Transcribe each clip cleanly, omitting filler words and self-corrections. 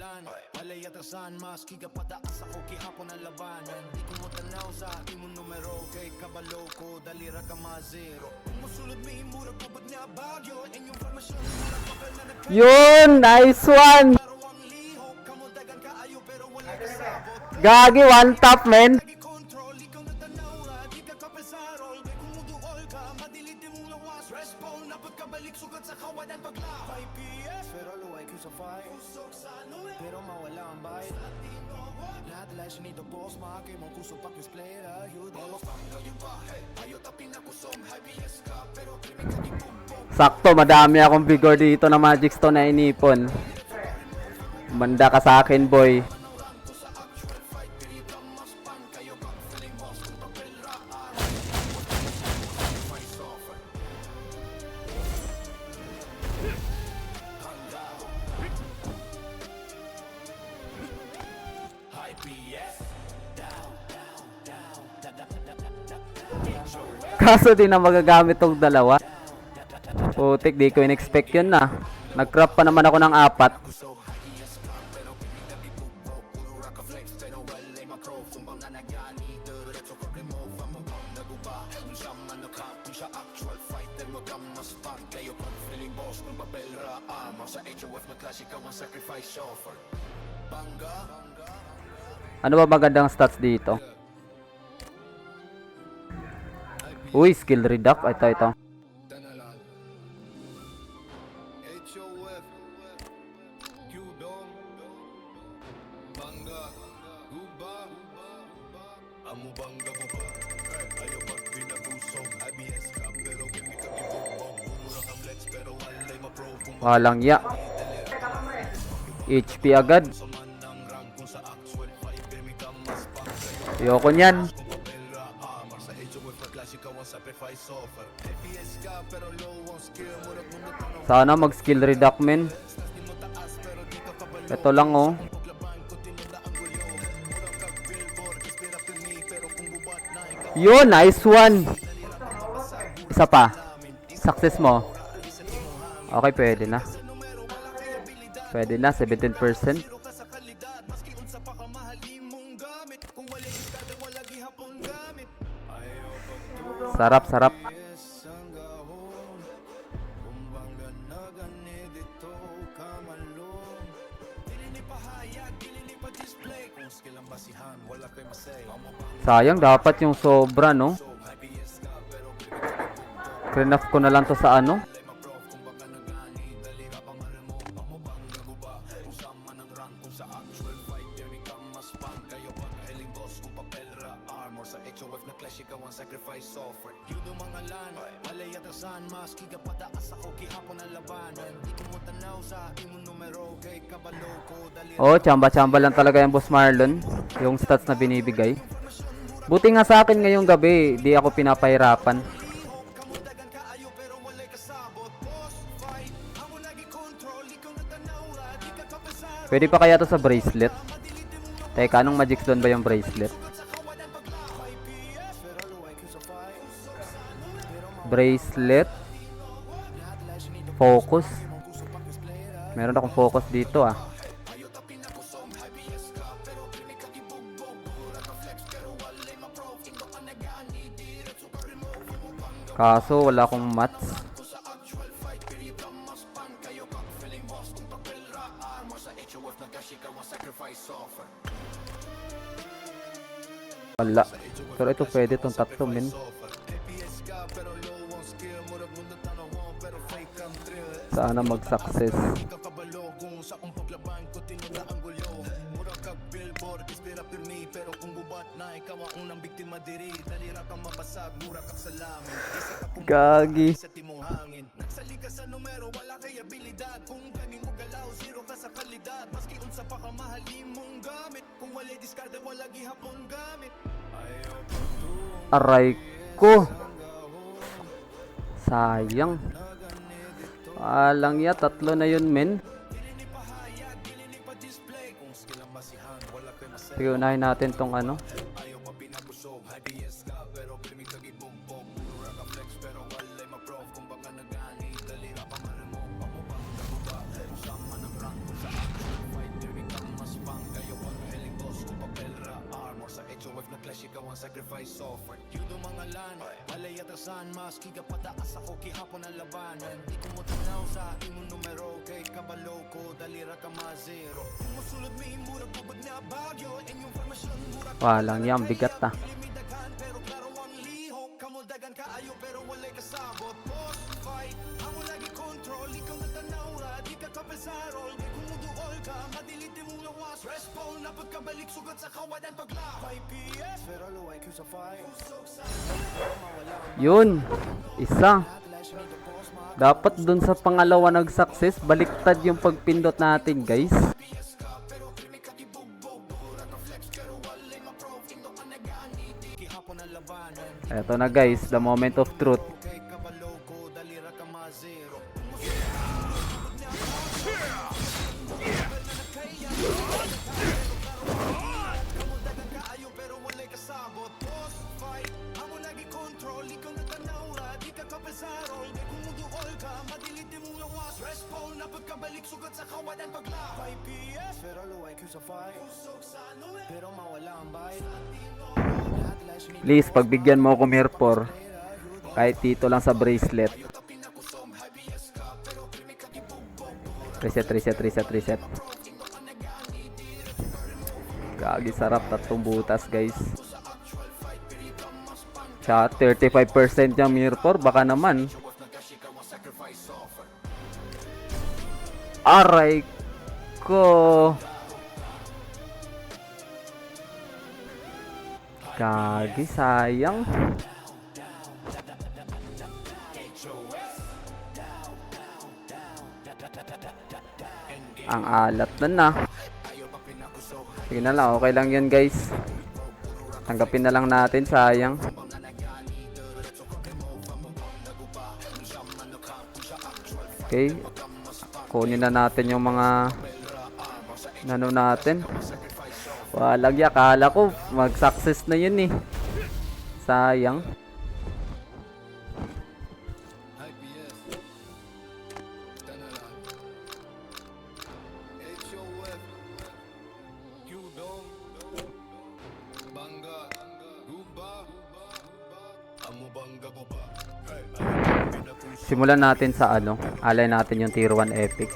malan Malay atasan, mas kiga pataas ako kihapon ang labanan Di ko mo tanaw sa imong numero Kay kabalo ko, dalira ka ma-zero Kung musulod may imurag kubad nga bagyo Inyong formasyon, murag papel na nagkayo Yun! Nice one! Pero ang lihok, kamundagan ka ayo pero wala ka sabot Gagi, one tap, men! Control, ikaw na tanaw di ka kapal sa rol Kay kung muduol ka, madilit din mong lawas Respawn, napot ka balik, sugat sa kawanan pagla 5PS, pero luway ko sa fight Usok sa nube, pero mawala ang bite Lahat lahat sinito boss, makakay mo kusok pa display Ayun, bawas pang ngayon pa Ayot ang pinakusong, high BS ka Pero krimen ka di bumbong Sakto, madami akong vigor dito na Magic Stone na inipon. Manda ka sa akin, boy. Kaso di na magagamit tong dalawa. Putik, di ko in-expect yun na. Nag-crop pa naman ako ng 4. Ano ba magandang stats dito? Uy, skill reduct. Ito. Walang ya. HP agad. Ayoko nyan. Sana mag skill reduct, men. Ito lang, oh. Yo, nice one. Isa pa. Success mo. Okay, pwede na. Pwede na, 17%. Sarap. Sayang, dapat yung sobra, no? Clean-off ko na lang to sa ano? Oh, chamba-chamba lang talaga yung Boss Marlon. Yung stats na binibigay. Buti nga sa akin ngayong gabi, di ako pinapahirapan. Pwede pa kaya to sa bracelet? Teka, anong Magic Stone ba yung bracelet? Bracelet. Focus. Meron akong focus dito, ah. Kaso wala akong mats. Wala. Pero ito pwede itong tatlo, men. Sana mag-success. Gagi. Aray ko. Sayang. Alang ya, 3 na yun, men. Sige, unahin natin tong ano. clash ikaw ang sacrifice offered. You do mga lan, walay atasan, maski ka pataas ako kihapon ang labanan. Di ko mo tanaw sa imong numero, kay kabalo ko, dalira ka ma-zero. Kung musulod may murag bubag na bagyo, inyong formasyon murag Walang yan, bigat ta. limitagan, pero klaro ang lihok. Kamudagan ka ayo, pero walay kasabot. Boss fight, amo lagi control, ikaw na tanaw ra, di ka kapesarol. Di kumuduol ka, madilit di mong lawas. Respawn na pagkabalik, sugat sa kawadan paglakay. PS, pero luway ko sa fight. Usok sa Yun, isa. Dapat dun sa pangalawa nag-success, baliktad yung pagpindot natin, guys. Eto na guys, the moment of truth. kay kabalo ko, dalira ka ma-zero. Kamudagan ka ayo, pero walay kasabot. Boss fight, amo lagi control, ikaw na tanaw ra, di ka kapesarol. Di kumuduol ka, madilit di mong lawas. Respawn na pagkabalik, sugat sa kawadan paglakay. PS, pero luway ko sa fight. Usok sa nube, pero mawala ang bite. Please, pagbigyan mo ako Mirpor. Kahit dito lang sa bracelet. Reset, reset, reset, reset. Gagi, sarap. 3 butas, guys. Sa 35% yung Mirpor. Baka naman. Aray ko. Gagi, sayang. Ang alat na. Sige na lang, okay lang yun guys. Tanggapin na lang natin, sayang. Okay. Kunin na natin yung mga nano natin. Walang ya, akala ko mag-success na yun eh. Sayang. Simulan natin sa ano, alay natin yung tier 1 epic.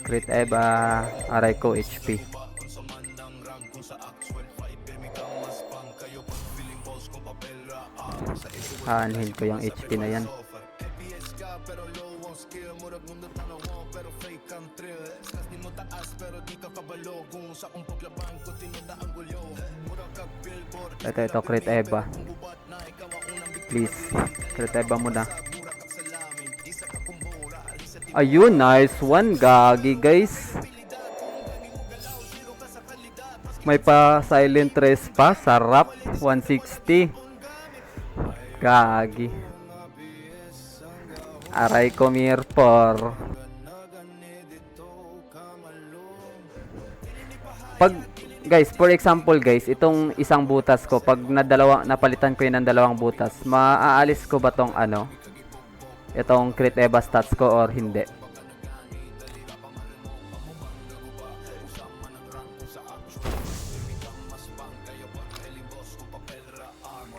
Crit Eva, aray ko HP. Hanhin ko yung HP na yan. Ito, Crit Eva. Please, Crit Eva muna. Ayun, nice one. Gagi, guys. May pa silent trace pa. Sarap. 160. Gagi. Aray ko Mirpor. Pag guys, for example guys, itong isang butas ko, pag napalitan ko yun ng 2 butas, maaalis ko ba tong ano? Itong Crit Eva stats ko or hindi?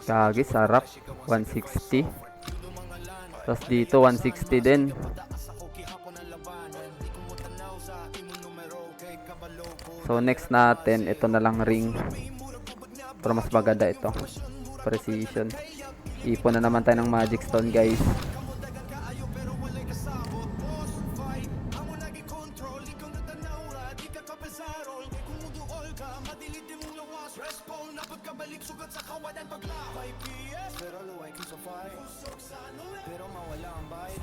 Kagi, sarap. 160. Tapos dito 160 din. So next natin, ito na lang ring. Pero mas maganda ito. Precision. Ipon na naman tayo ng Magic Stone guys.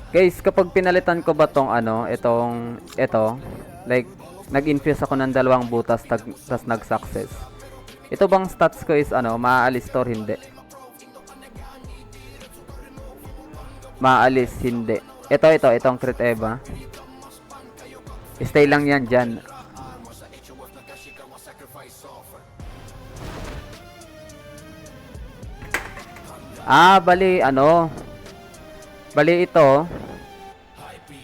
Guys, kapag pinalitan ko ba tong ano, ito, like, nag-infuse ako ng 2 butas, tas nag-success. Ito bang stats ko is ano, maaalis to or hindi? Maaalis, hindi. Itong Crit Eva. Stay lang yan dyan. Bali, ano, bali ito,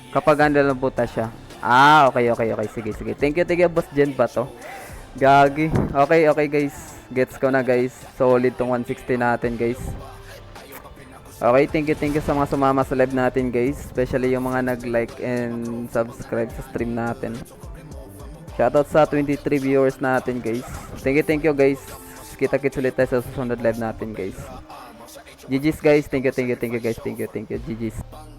kapag ang butas siya. Okay. Sige. Thank you, Boss Jen ba to? Gagi. Okay, okay guys. Gets ko na guys. Solid tong 160 natin guys. Okay, thank you sa mga sumama sa live natin guys. Especially yung mga nag-like and subscribe sa stream natin. Shoutout sa 23 viewers natin guys. Thank you guys. Kita-kits ulit tayo sa susunod live natin guys. GG's guys. Thank you guys. Thank you. GG's.